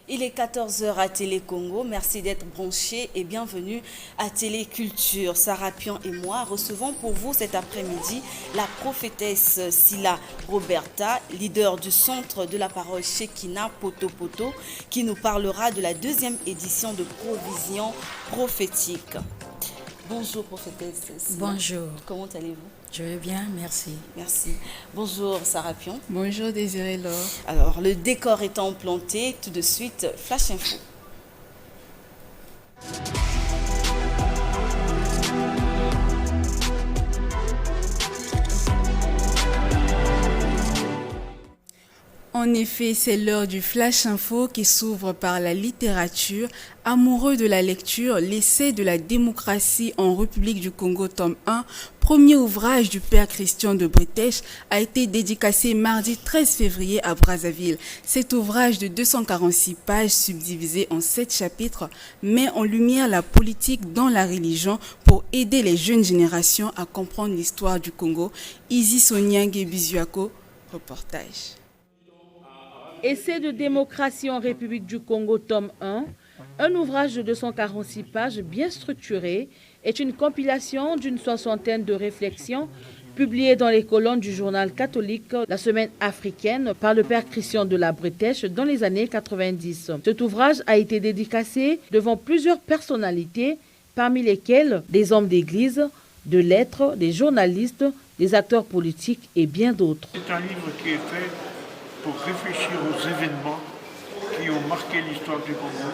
Il est 14 h à Télé Congo. Merci d'être branchés et bienvenue à Télé Culture. Sarah Pion et moi recevons pour vous cet après-midi la prophétesse Sila Roberta, leader du centre de la parole Shekina Poto Poto, qui nous parlera de la deuxième édition de Provision prophétique. Bonjour prophétesse Sila. Bonjour. Comment allez-vous? Je vais bien, merci. Merci. Bonjour Sarah Pion. Bonjour Désiré Laure. Alors, le décor étant planté, tout de suite, Flash Info. En effet, c'est l'heure du Flash Info qui s'ouvre par la littérature. Amoureux de la lecture, l'essai de la démocratie en République du Congo, tome 1, premier ouvrage du père Christian de Bretèche, a été dédicacé mardi 13 février à Brazzaville. Cet ouvrage de 246 pages, subdivisé en 7 chapitres, met en lumière la politique dans la religion pour aider les jeunes générations à comprendre l'histoire du Congo. Isis Onyangue Bizuako, reportage. Essai de démocratie en République du Congo, tome 1, un ouvrage de 246 pages bien structuré, est une compilation d'une soixantaine de réflexions publiées dans les colonnes du journal catholique La Semaine africaine par le père Christian de la Bretèche dans les années 90. Cet ouvrage a été dédicacé devant plusieurs personnalités, parmi lesquelles des hommes d'église, de lettres, des journalistes, des acteurs politiques et bien d'autres. C'est un livre qui est fait pour réfléchir aux événements qui ont marqué l'histoire du Congo.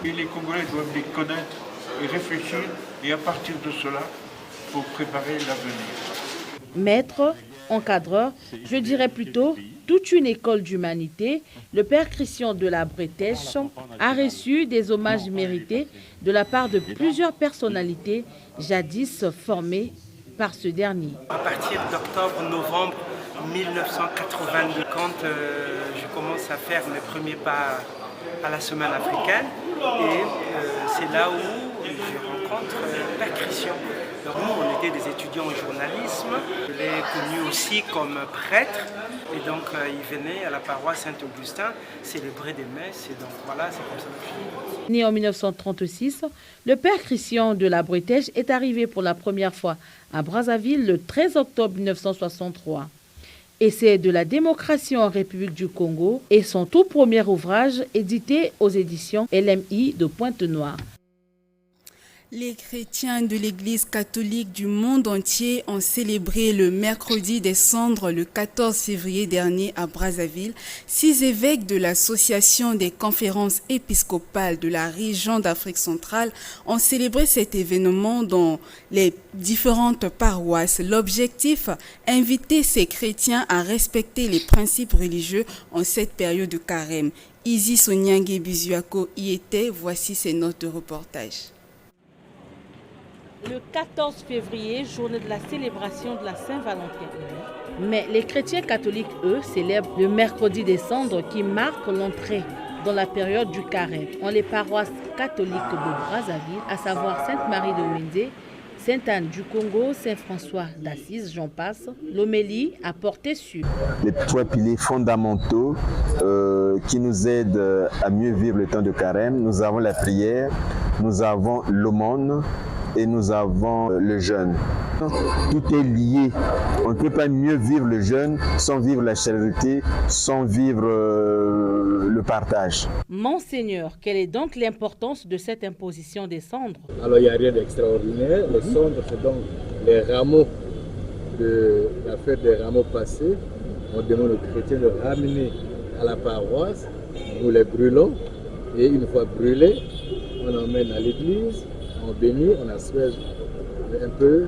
Et les Congolais doivent les connaître et réfléchir, et à partir de cela, pour préparer l'avenir. Maître, encadreur, je dirais plutôt toute une école d'humanité, le père Christian de la Bretèche a reçu des hommages mérités de la part de plusieurs personnalités jadis formées par ce dernier. À partir d'octobre-novembre 1982, quand je commence à faire mes premiers pas à la Semaine africaine, et c'est là où je rencontre Père Christian. Donc nous, on était des étudiants en journalisme. Je l'ai connu aussi comme prêtre, et donc il venait à la paroisse Saint-Augustin célébrer des messes, et donc voilà, c'est comme ça que je... Né en 1936, le père Christian de la Bretèche est arrivé pour la première fois à Brazzaville le 13 octobre 1963. Essai de la démocratie en République du Congo est son tout premier ouvrage édité aux éditions LMI de Pointe-Noire. Les chrétiens de l'Église catholique du monde entier ont célébré le mercredi des cendres le 14 février dernier à Brazzaville. 6 évêques de l'Association des conférences épiscopales de la région d'Afrique centrale ont célébré cet événement dans les différentes paroisses. L'objectif, inviter ces chrétiens à respecter les principes religieux en cette période de carême. Isis Onyangue Bizuako y était, voici ses notes de reportage. Le 14 février, journée de la célébration de la Saint-Valentin. Mais les chrétiens catholiques, eux, célèbrent le mercredi des cendres qui marque l'entrée dans la période du carême. En les paroisses catholiques de Brazzaville, à savoir Sainte-Marie de Wende, Sainte-Anne du Congo, Saint-François d'Assise, j'en passe, l'homélie a porté sur les 3 piliers fondamentaux qui nous aident à mieux vivre le temps de carême. Nous avons la prière, nous avons l'aumône, et nous avons le jeûne. Tout est lié. On ne peut pas mieux vivre le jeûne sans vivre la charité, sans vivre le partage. Monseigneur, quelle est donc l'importance de cette imposition des cendres? Alors il n'y a rien d'extraordinaire. Les cendres, c'est donc les rameaux de la fête des rameaux passés. On demande aux chrétiens de ramener à la paroisse. Nous les brûlons et une fois brûlés, on emmène à l'église. On bénit, on asperge un peu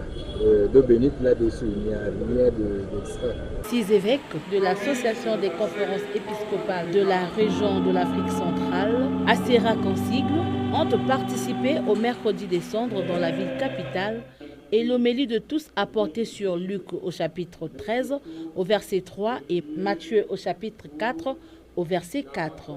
d'eau bénite là-dessus, il n'y a rien d'extra. 6 évêques de l'Association des conférences épiscopales de la région de l'Afrique centrale, ACERAC en sigle, ont participé au mercredi des cendres dans la ville capitale et l'homélie de tous apportée sur Luc au chapitre 13 au verset 3 et Matthieu au chapitre 4 au verset 4.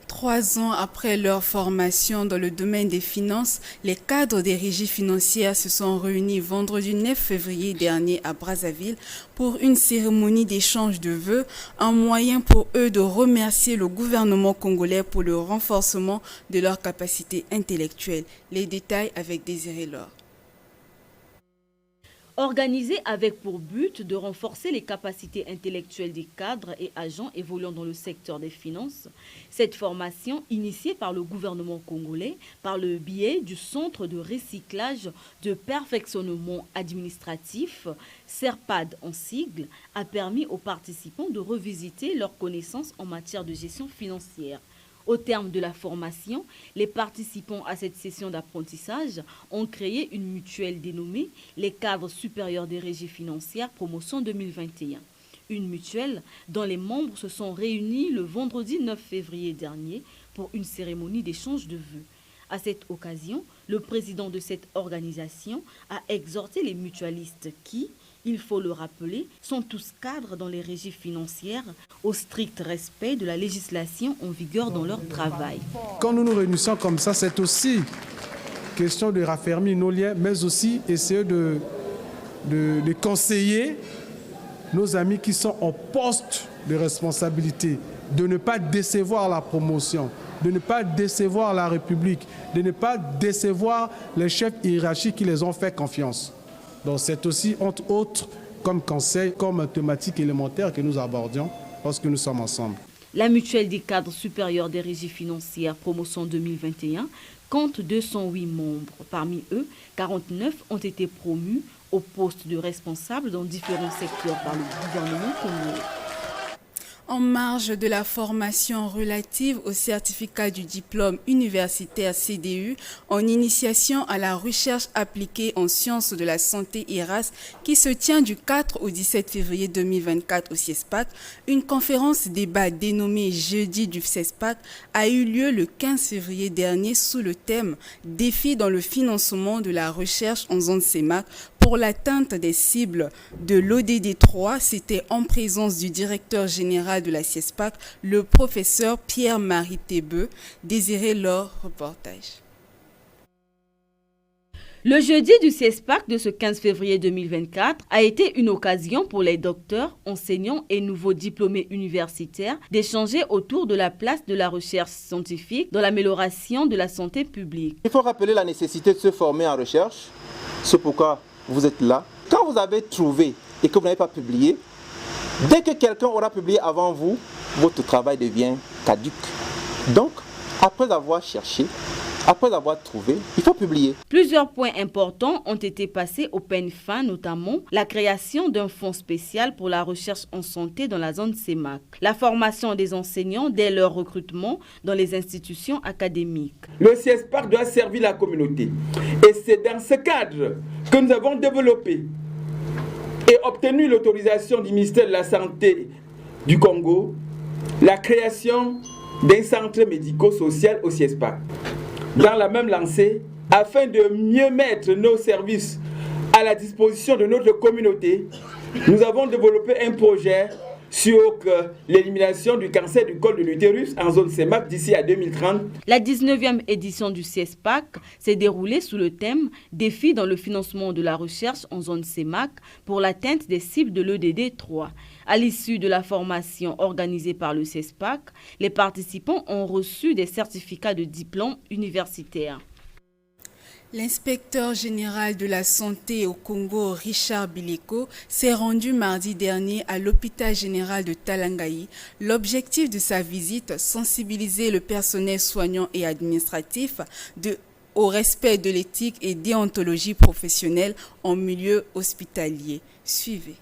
3 ans après leur formation dans le domaine des finances, les cadres des régies financières se sont réunis vendredi 9 février dernier à Brazzaville pour une cérémonie d'échange de vœux, un moyen pour eux de remercier le gouvernement congolais pour le renforcement de leurs capacités intellectuelles. Les détails avec Désiré Laure. Organisé avec pour but de renforcer les capacités intellectuelles des cadres et agents évoluant dans le secteur des finances, cette formation, initiée par le gouvernement congolais par le biais du Centre de recyclage de perfectionnement administratif, CERPAD en sigle, a permis aux participants de revisiter leurs connaissances en matière de gestion financière. Au terme de la formation, les participants à cette session d'apprentissage ont créé une mutuelle dénommée les cadres supérieurs des régies financières promotion 2021. Une mutuelle dont les membres se sont réunis le vendredi 9 février dernier pour une cérémonie d'échange de vœux. À cette occasion, le président de cette organisation a exhorté les mutualistes qui, il faut le rappeler, sont tous cadres dans les régies financières au strict respect de la législation en vigueur dans leur travail. Quand nous nous réunissons comme ça, c'est aussi question de raffermir nos liens, mais aussi essayer de conseiller nos amis qui sont en poste de responsabilité, de ne pas décevoir la promotion, de ne pas décevoir la République, de ne pas décevoir les chefs hiérarchiques qui les ont fait confiance. Donc c'est aussi, entre autres, comme conseil, comme thématique élémentaire que nous abordions lorsque nous sommes ensemble. La mutuelle des cadres supérieurs des régies financières promotion 2021 compte 208 membres. Parmi eux, 49 ont été promus au poste de responsable dans différents secteurs par le gouvernement congolais. En marge de la formation relative au certificat du diplôme universitaire CDU en initiation à la recherche appliquée en sciences de la santé IRAS qui se tient du 4 au 17 février 2024 au CIESPAC, une conférence débat dénommée Jeudi du CIESPAC a eu lieu le 15 février dernier sous le thème « Défis dans le financement de la recherche en zone CEMAC » pour l'atteinte des cibles de l'ODD 3. C'était en présence du directeur général de la CIESPAC, le professeur Pierre-Marie Tébeu. Désiré leur reportage. Le jeudi du CIESPAC de ce 15 février 2024 a été une occasion pour les docteurs, enseignants et nouveaux diplômés universitaires d'échanger autour de la place de la recherche scientifique dans l'amélioration de la santé publique. Il faut rappeler la nécessité de se former en recherche. C'est pourquoi vous êtes là. Quand vous avez trouvé et que vous n'avez pas publié, dès que quelqu'un aura publié avant vous, votre travail devient caduc. Donc, après avoir cherché, après avoir trouvé, il faut publier. Plusieurs points importants ont été passés au peigne fin, notamment la création d'un fonds spécial pour la recherche en santé dans la zone CEMAC, la formation des enseignants dès leur recrutement dans les institutions académiques. Le CIESPAC doit servir la communauté. Et c'est dans ce cadre que nous avons développé et obtenu l'autorisation du ministère de la Santé du Congo, la création d'un centre médico-social au CIESPAC. Dans la même lancée, afin de mieux mettre nos services à la disposition de notre communauté, nous avons développé un projet sur l'élimination du cancer du col de l'utérus en zone CEMAC d'ici à 2030. La 19e édition du CIESPAC s'est déroulée sous le thème « Défis dans le financement de la recherche en zone CEMAC pour l'atteinte des cibles de l'ODD 3 ». À l'issue de la formation organisée par le CIESPAC, les participants ont reçu des certificats de diplôme universitaire. L'inspecteur général de la santé au Congo, Richard Bileko, s'est rendu mardi dernier à l'hôpital général de Talangaï. L'objectif de sa visite, sensibiliser le personnel soignant et administratif au respect de l'éthique et déontologie professionnelle en milieu hospitalier. Suivez.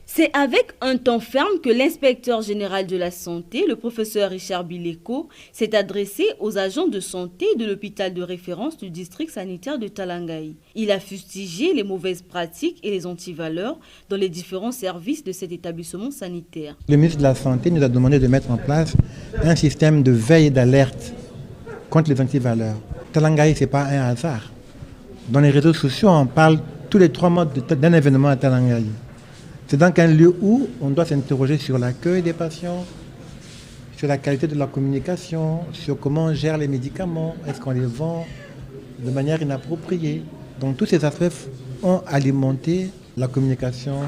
C'est avec un ton ferme que l'inspecteur général de la santé, le professeur Richard Bileko, s'est adressé aux agents de santé de l'hôpital de référence du district sanitaire de Talangaï. Il a fustigé les mauvaises pratiques et les antivaleurs dans les différents services de cet établissement sanitaire. Le ministre de la Santé nous a demandé de mettre en place un système de veille et d'alerte contre les antivaleurs. Talangaï, ce n'est pas un hasard. Dans les réseaux sociaux, on parle tous les 3 mois d'un événement à Talangaï. C'est donc un lieu où on doit s'interroger sur l'accueil des patients, sur la qualité de la communication, sur comment on gère les médicaments, est-ce qu'on les vend de manière inappropriée. Donc tous ces aspects ont alimenté la communication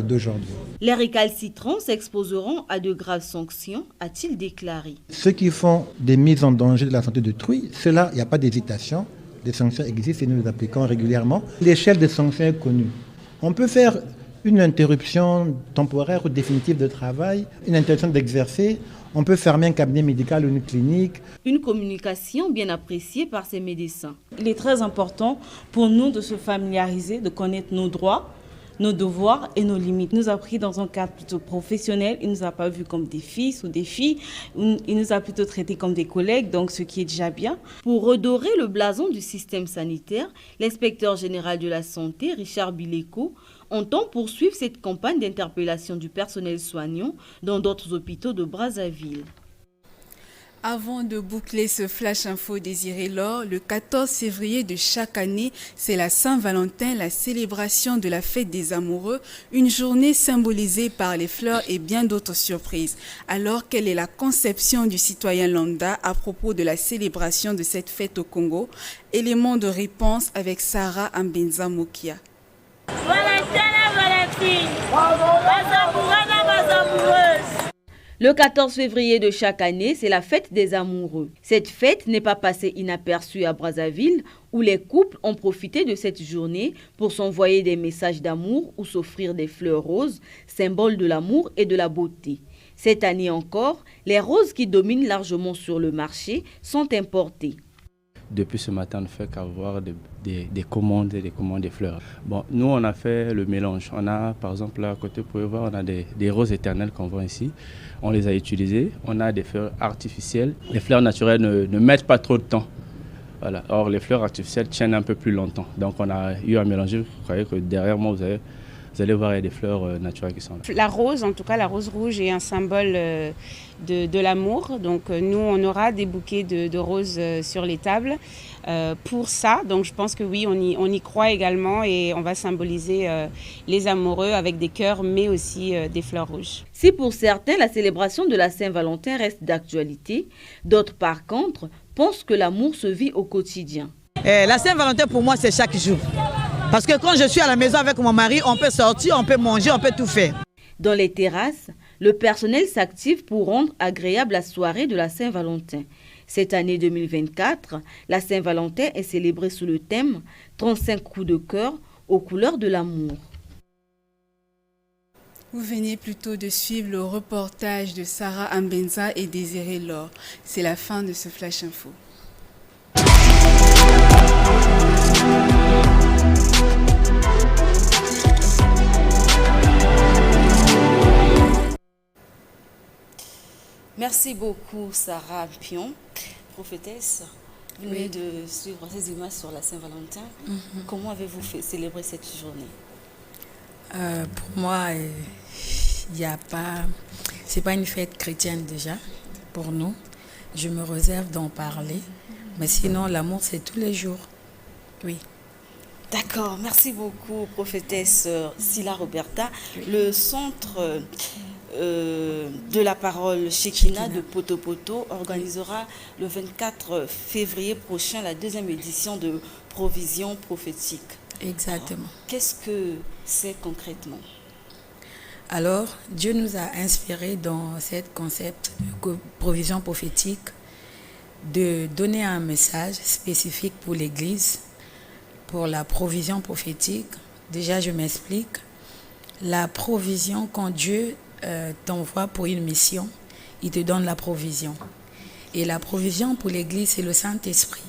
d'aujourd'hui. Les récalcitrants s'exposeront à de graves sanctions, a-t-il déclaré. Ceux qui font des mises en danger de la santé d'autrui, ceux-là, il n'y a pas d'hésitation. Les sanctions existent et nous les appliquons régulièrement. L'échelle des sanctions est connue. On peut faire une interruption temporaire ou définitive de travail, une interruption d'exercer. On peut fermer un cabinet médical ou une clinique. Une communication bien appréciée par ces médecins. Il est très important pour nous de se familiariser, de connaître nos droits, nos devoirs et nos limites. Il nous a pris dans un cadre plutôt professionnel, il ne nous a pas vus comme des fils ou des filles, il nous a plutôt traités comme des collègues, donc ce qui est déjà bien. Pour redorer le blason du système sanitaire, l'inspecteur général de la santé, Richard Bileko, entend poursuivre cette campagne d'interpellation du personnel soignant dans d'autres hôpitaux de Brazzaville. Avant de boucler ce flash info Désiré Laure, le 14 février de chaque année, c'est la Saint-Valentin, la célébration de la fête des amoureux, une journée symbolisée par les fleurs et bien d'autres surprises. Alors, quelle est la conception du citoyen lambda à propos de la célébration de cette fête au Congo? Élément de réponse avec Sarah Ambenza Mokia. Le 14 février de chaque année, c'est la fête des amoureux. Cette fête n'est pas passée inaperçue à Brazzaville, où les couples ont profité de cette journée pour s'envoyer des messages d'amour ou s'offrir des fleurs roses, symbole de l'amour et de la beauté. Cette année encore, les roses qui dominent largement sur le marché sont importées. Depuis ce matin, on ne fait qu'avoir des commandes et des commandes de fleurs. Bon, nous, on a fait le mélange. On a, par exemple, là à côté, vous pouvez voir, on a des roses éternelles qu'on vend ici. On les a utilisées. On a des fleurs artificielles. Les fleurs naturelles ne mettent pas trop de temps. Voilà. Or, les fleurs artificielles tiennent un peu plus longtemps. Donc, on a eu à mélanger. Vous croyez que derrière moi, vous allez voir, il y a des fleurs naturelles qui sont là. La rose, en tout cas, la rose rouge est un symbole de l'amour. Donc, nous, on aura des bouquets de roses sur les tables pour ça. Donc, je pense que oui, on y croit également et on va symboliser les amoureux avec des cœurs, mais aussi des fleurs rouges. Si pour certains, la célébration de la Saint-Valentin reste d'actualité, d'autres, par contre, pensent que l'amour se vit au quotidien. La Saint-Valentin, pour moi, c'est chaque jour. Parce que quand je suis à la maison avec mon mari, on peut sortir, on peut manger, on peut tout faire. Dans les terrasses, le personnel s'active pour rendre agréable la soirée de la Saint-Valentin. Cette année 2024, la Saint-Valentin est célébrée sous le thème 35 coups de cœur aux couleurs de l'amour. Vous venez plutôt de suivre le reportage de Sarah Ambenza et Désiré Laure. C'est la fin de ce Flash Info. Merci beaucoup Sarah Pion, prophétesse. Vous venez de suivre ces images sur la Saint-Valentin. Comment avez-vous fait célébrer cette journée? Pour moi, il n'y a pas... C'est pas une fête chrétienne déjà, pour nous. Je me réserve d'en parler. Mais sinon, l'amour, c'est tous les jours. Oui. D'accord, merci beaucoup, prophétesse Sila Roberta. Le centre de la parole Shekina de Poto organisera le 24 février prochain la 2e édition de Provision prophétique. Exactement. Qu'est-ce que c'est concrètement? Alors, Dieu nous a inspirés dans ce concept de provision prophétique de donner un message spécifique pour l'Église, pour la provision prophétique. Déjà, je m'explique. La provision, quand Dieu t'envoie pour une mission, il te donne la provision. Et la provision pour l'Église, c'est le Saint-Esprit.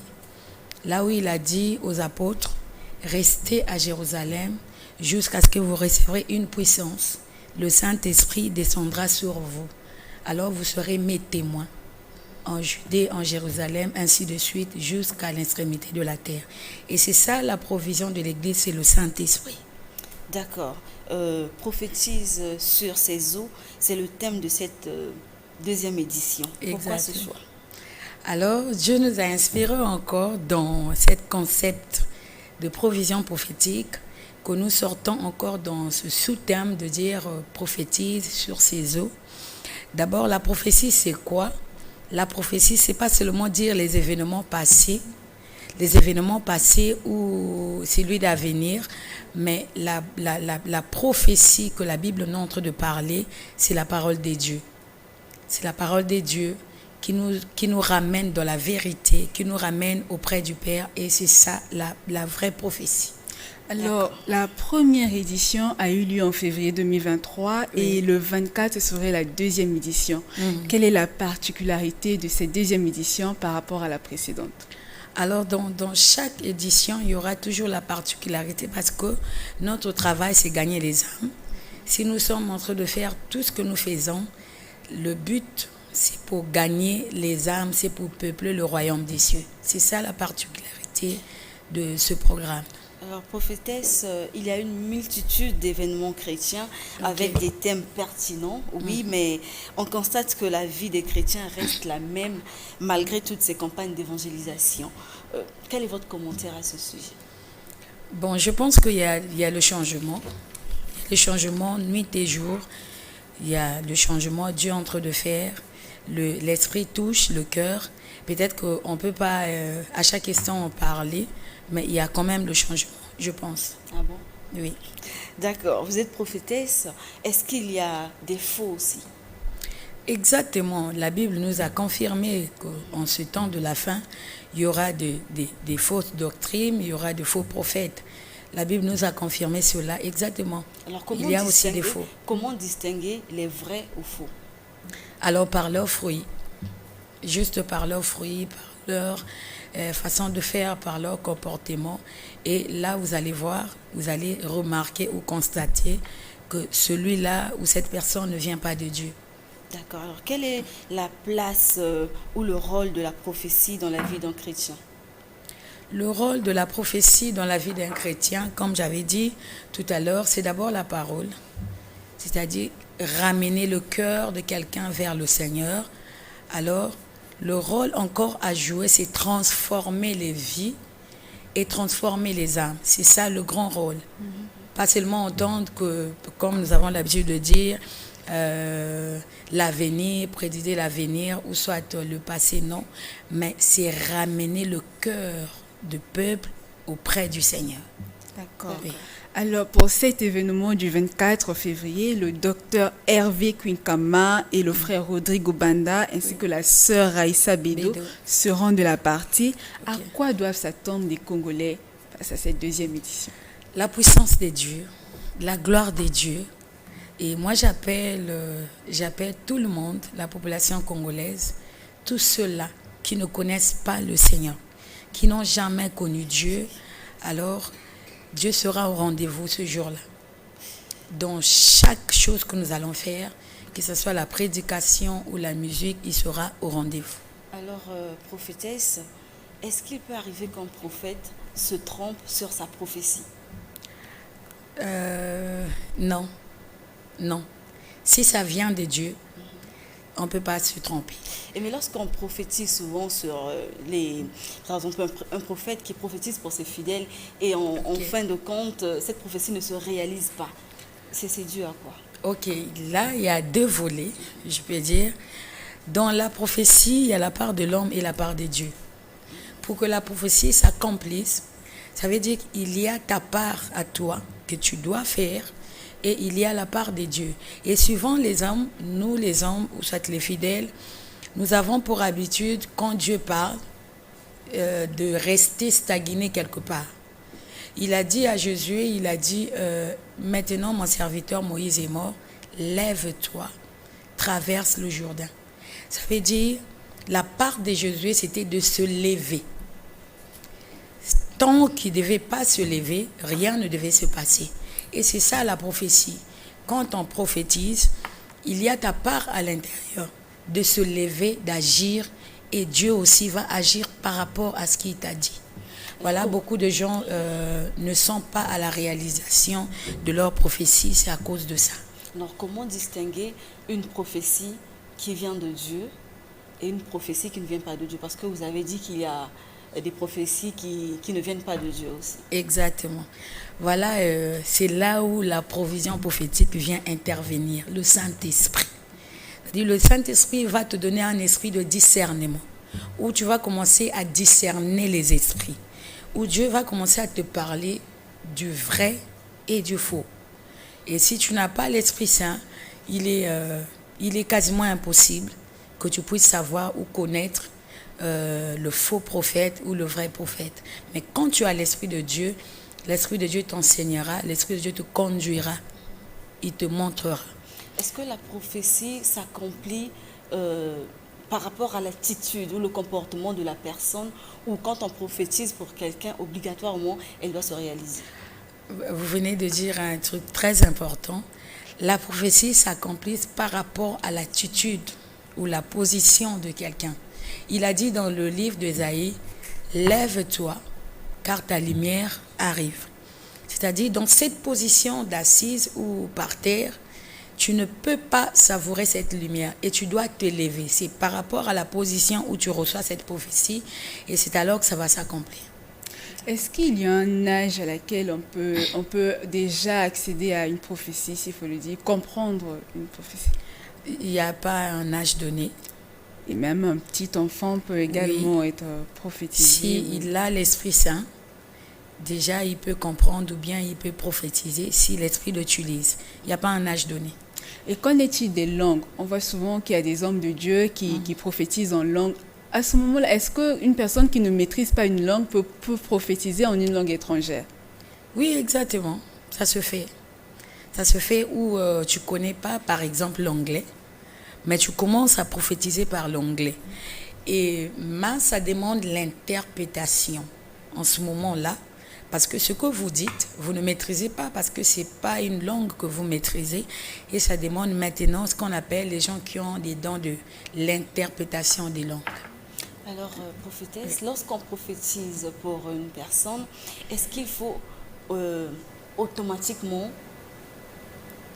Là où il a dit aux apôtres, restez à Jérusalem jusqu'à ce que vous recevrez une puissance. Le Saint-Esprit descendra sur vous. Alors vous serez mes témoins en Judée, en Jérusalem, ainsi de suite, jusqu'à l'extrémité de la terre. Et c'est ça la provision de l'Église, c'est le Saint-Esprit. D'accord. Prophétise sur ces eaux, c'est le thème de cette 2e édition. Exactement. Pourquoi ce choix? Alors, Dieu nous a inspirés encore dans ce concept de provision prophétique que nous sortons encore dans ce sous-terme de dire prophétise sur ses eaux. D'abord, la prophétie, c'est quoi? La prophétie, c'est pas seulement dire les événements passés ou celui d'avenir, mais la prophétie que la Bible nous est en train de parler, c'est la parole des dieux. C'est la parole des dieux qui nous ramène dans la vérité, qui nous ramène auprès du Père, et c'est ça la vraie prophétie. Alors, la première édition a eu lieu en février 2023 et le 24, ce serait la deuxième édition. Quelle est la particularité de cette deuxième édition par rapport à la précédente? Alors, dans chaque édition, il y aura toujours la particularité parce que notre travail, c'est gagner les âmes. Si nous sommes en train de faire tout ce que nous faisons, le but, c'est pour gagner les âmes, c'est pour peupler le royaume des cieux. C'est ça la particularité de ce programme. Alors, prophétesse, il y a une multitude d'événements chrétiens avec des thèmes pertinents, oui, mais on constate que la vie des chrétiens reste la même malgré toutes ces campagnes d'évangélisation. Quel est votre commentaire à ce sujet? Bon, je pense qu'il y a le changement. Le changement nuit et jour. Il y a le changement, Dieu est en train de faire. L'esprit touche le cœur. Peut-être qu'on ne peut pas à chaque instant en parler, mais il y a quand même le changement, je pense. Ah bon? Oui. D'accord. Vous êtes prophétesse. Est-ce qu'il y a des faux aussi? Exactement. La Bible nous a confirmé qu'en ce temps de la fin, il y aura des fausses doctrines, il y aura des faux prophètes. La Bible nous a confirmé cela, exactement. Alors, il y a aussi des faux. Comment distinguer les vrais ou faux? Alors, par leurs fruits. Juste par leurs fruits, par leur façon de faire, par leur comportement. Et là, vous allez voir, vous allez remarquer ou constater que celui-là ou cette personne ne vient pas de Dieu. D'accord. Alors, quelle est la place ou le rôle de la prophétie dans la vie d'un chrétien? Le rôle de la prophétie dans la vie d'un chrétien, comme j'avais dit tout à l'heure, c'est d'abord la parole. C'est-à-dire ramener le cœur de quelqu'un vers le Seigneur. Alors, le rôle encore à jouer, c'est transformer les vies et transformer les âmes. C'est ça le grand rôle. Pas seulement entendre que, comme nous avons l'habitude de dire, l'avenir, prédire l'avenir, ou soit le passé, non. Mais c'est ramener le cœur du peuple auprès du Seigneur. D'accord. Oui. Alors, pour cet événement du 24 février, le docteur Hervé Quinkama et le frère Rodrigo Banda, ainsi que la sœur Raïssa Bédo seront de la partie. À quoi doivent s'attendre les Congolais face à cette deuxième édition? La puissance des dieux, la gloire des dieux. Et moi, j'appelle tout le monde, la population congolaise, tous ceux-là qui ne connaissent pas le Seigneur, qui n'ont jamais connu Dieu. Alors, Dieu sera au rendez-vous ce jour-là. Dans chaque chose que nous allons faire, que ce soit la prédication ou la musique, il sera au rendez-vous. Alors, prophétesse, est-ce qu'il peut arriver qu'un prophète se trompe sur sa prophétie? Non. Non. Si ça vient de Dieu, on ne peut pas se tromper. Et mais lorsqu'on prophétise souvent sur par exemple, un prophète qui prophétise pour ses fidèles et en fin de compte, cette prophétie ne se réalise pas, c'est dû à quoi? Ok, là, il y a deux volets, je peux dire. Dans la prophétie, il y a la part de l'homme et la part de Dieu. Pour que la prophétie s'accomplisse, ça veut dire qu'il y a ta part à toi que tu dois faire, et il y a la part de Dieu. Et souvent, les hommes, nous les hommes, ou soit les fidèles, nous avons pour habitude, quand Dieu parle, de rester stagné quelque part. Il a dit à Josué, il a dit, maintenant mon serviteur Moïse est mort, lève-toi, traverse le Jourdain. Ça veut dire, la part de Josué, c'était de se lever. Tant qu'il ne devait pas se lever, rien ne devait se passer. Et c'est ça la prophétie. Quand on prophétise, il y a ta part à l'intérieur de se lever, d'agir, et Dieu aussi va agir par rapport à ce qu'il t'a dit. Voilà, beaucoup de gens ne sont pas à la réalisation de leur prophétie, c'est à cause de ça. Alors, comment distinguer une prophétie qui vient de Dieu et une prophétie qui ne vient pas de Dieu? Parce que vous avez dit qu'il y a des prophéties qui ne viennent pas de Dieu aussi. Exactement. Voilà, c'est là où la provision prophétique vient intervenir, le Saint-Esprit. C'est-à-dire, le Saint-Esprit va te donner un esprit de discernement, où tu vas commencer à discerner les esprits, où Dieu va commencer à te parler du vrai et du faux. Et si tu n'as pas l'Esprit Saint, il est quasiment impossible que tu puisses savoir ou connaître le faux prophète ou le vrai prophète. Mais quand tu as l'Esprit de Dieu t'enseignera, l'Esprit de Dieu te conduira, il te montrera. Est-ce que la prophétie s'accomplit par rapport à l'attitude ou le comportement de la personne, ou quand on prophétise pour quelqu'un, obligatoirement, elle doit se réaliser? Vous venez de dire un truc très important. La prophétie s'accomplit par rapport à l'attitude ou la position de quelqu'un. Il a dit dans le livre d'Ésaïe, « Lève-toi, car ta lumière arrive ». C'est-à-dire, dans cette position d'assise ou par terre, tu ne peux pas savourer cette lumière et tu dois te lever. C'est par rapport à la position où tu reçois cette prophétie et c'est alors que ça va s'accomplir. Est-ce qu'il y a un âge à laquelle on peut déjà accéder à une prophétie, s'il faut le dire, comprendre une prophétie? Il n'y a pas un âge donné. Et même un petit enfant peut également être prophétisé. S'il a l'Esprit Saint, déjà il peut comprendre ou bien il peut prophétiser si l'Esprit l'utilise. Il n'y a pas un âge donné. Et qu'en est-il des langues? On voit souvent qu'il y a des hommes de Dieu qui prophétisent en langue. À ce moment-là, est-ce qu'une personne qui ne maîtrise pas une langue peut prophétiser en une langue étrangère? Oui, exactement. Ça se fait. Ça se fait où tu ne connais pas, par exemple, l'anglais, mais tu commences à prophétiser par l'anglais. Et ça demande l'interprétation en ce moment-là, parce que ce que vous dites, vous ne maîtrisez pas, parce que ce n'est pas une langue que vous maîtrisez. Et ça demande maintenant ce qu'on appelle les gens qui ont des dons de l'interprétation des langues. Alors, prophétesse, lorsqu'on prophétise pour une personne, est-ce qu'il faut automatiquement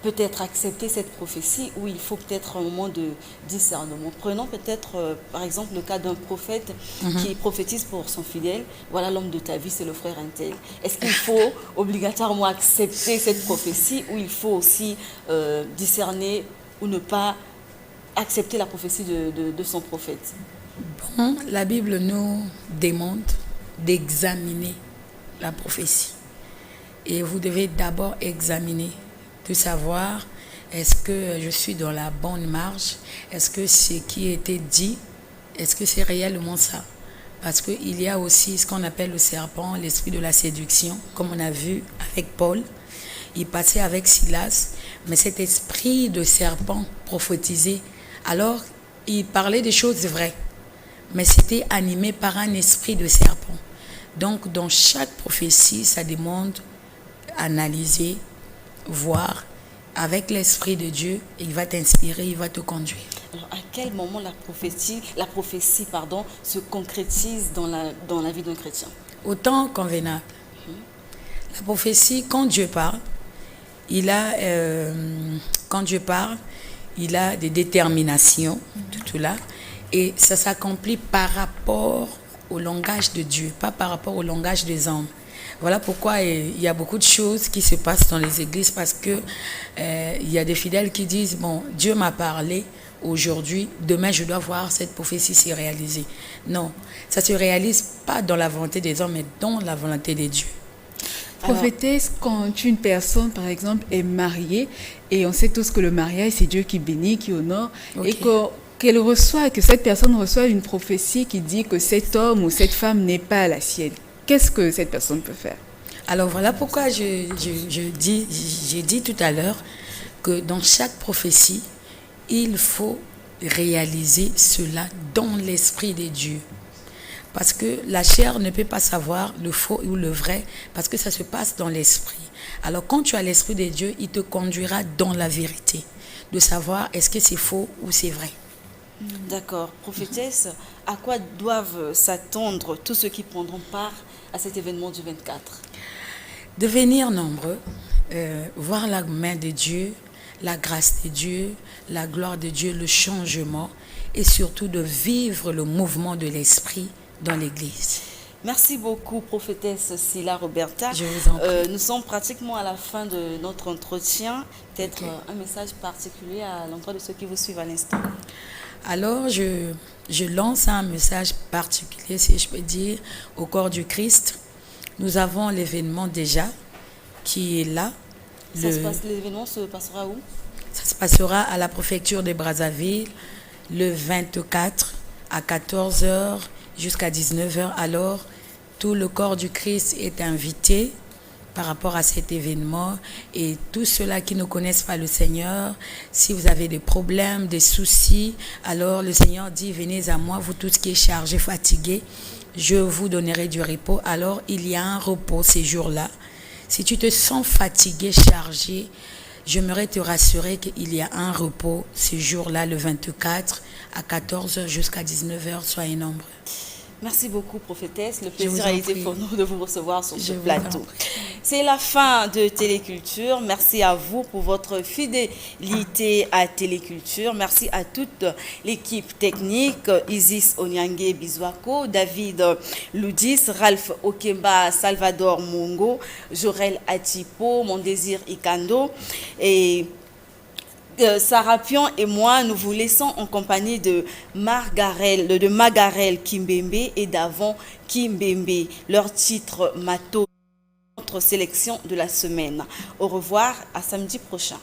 peut-être accepter cette prophétie, ou il faut peut-être un moment de discernement? Prenons peut-être par exemple le cas d'un prophète qui prophétise pour son fidèle. Voilà, l'homme de ta vie, c'est le frère Intel. Est-ce qu'il faut obligatoirement accepter cette prophétie, ou il faut aussi discerner ou ne pas accepter la prophétie de son prophète? Bon, la Bible nous demande d'examiner la prophétie. Et vous devez d'abord examiner, de savoir est-ce que je suis dans la bonne marge, est-ce que ce qui a été dit, est-ce que c'est réellement ça? Parce qu'il y a aussi ce qu'on appelle le serpent, l'esprit de la séduction, comme on a vu avec Paul. Il passait avec Silas, mais cet esprit de serpent prophétisait. Alors, il parlait des choses vraies, mais c'était animé par un esprit de serpent. Donc, dans chaque prophétie, ça demande analyser, voir avec l'Esprit de Dieu, il va t'inspirer, il va te conduire. Alors, à quel moment la prophétie se concrétise dans la vie d'un chrétien? Au temps convenable. La prophétie, quand Dieu parle, il a des déterminations, tout là, et ça s'accomplit par rapport au langage de Dieu, pas par rapport au langage des hommes. Voilà pourquoi il y a beaucoup de choses qui se passent dans les églises, parce que il y a des fidèles qui disent, bon, Dieu m'a parlé aujourd'hui, demain je dois voir cette prophétie se réaliser. Non, ça ne se réalise pas dans la volonté des hommes, mais dans la volonté de Dieu. Prophétesse, quand une personne, par exemple, est mariée, et on sait tous que le mariage, c'est Dieu qui bénit, qui honore, et que cette personne reçoit une prophétie qui dit que cet homme ou cette femme n'est pas la sienne. Qu'est-ce que cette personne peut faire? Alors voilà pourquoi j'ai dit tout à l'heure que dans chaque prophétie, il faut réaliser cela dans l'esprit de Dieu. Parce que la chair ne peut pas savoir le faux ou le vrai, parce que ça se passe dans l'esprit. Alors quand tu as l'esprit de Dieu, il te conduira dans la vérité, de savoir est-ce que c'est faux ou c'est vrai. D'accord. Prophétesse, à quoi doivent s'attendre tous ceux qui prendront part à cet événement du 24? Devenir nombreux, voir la main de Dieu, la grâce de Dieu, la gloire de Dieu, le changement, et surtout de vivre le mouvement de l'esprit dans l'Église. Merci beaucoup, prophétesse Sila Roberta. Je vous en prie. Nous sommes pratiquement à la fin de notre entretien. Peut-être un message particulier à l'endroit de ceux qui vous suivent à l'instant. Alors, je lance un message particulier, si je peux dire, au corps du Christ. Nous avons l'événement déjà qui est là. L'événement se passera où? Ça se passera à la préfecture de Brazzaville le 24 à 14h jusqu'à 19h. Alors, tout le corps du Christ est invité par rapport à cet événement, et tous ceux-là qui ne connaissent pas le Seigneur, si vous avez des problèmes, des soucis, alors le Seigneur dit: venez à moi, vous tous qui êtes chargés, fatigués, je vous donnerai du repos. Alors il y a un repos ces jours-là. Si tu te sens fatigué, chargé, j'aimerais te rassurer qu'il y a un repos ces jours-là, le 24 à 14h jusqu'à 19h, soyez nombreux. Merci beaucoup, prophétesse. Le plaisir a été pour nous de vous recevoir sur ce plateau. prie. C'est la fin de Téléculture. Merci à vous pour votre fidélité à Téléculture. Merci à toute l'équipe technique, Isis Onyange Bizwako, David Loudis, Ralph Okemba, Salvador Mungo, Jorel Atipo, Mon Désir Ikando et Sarapion et moi, nous vous laissons en compagnie de Magarel Kimbembe et d'Avant Kimbembe. Leur titre Mato, notre sélection de la semaine. Au revoir, à samedi prochain.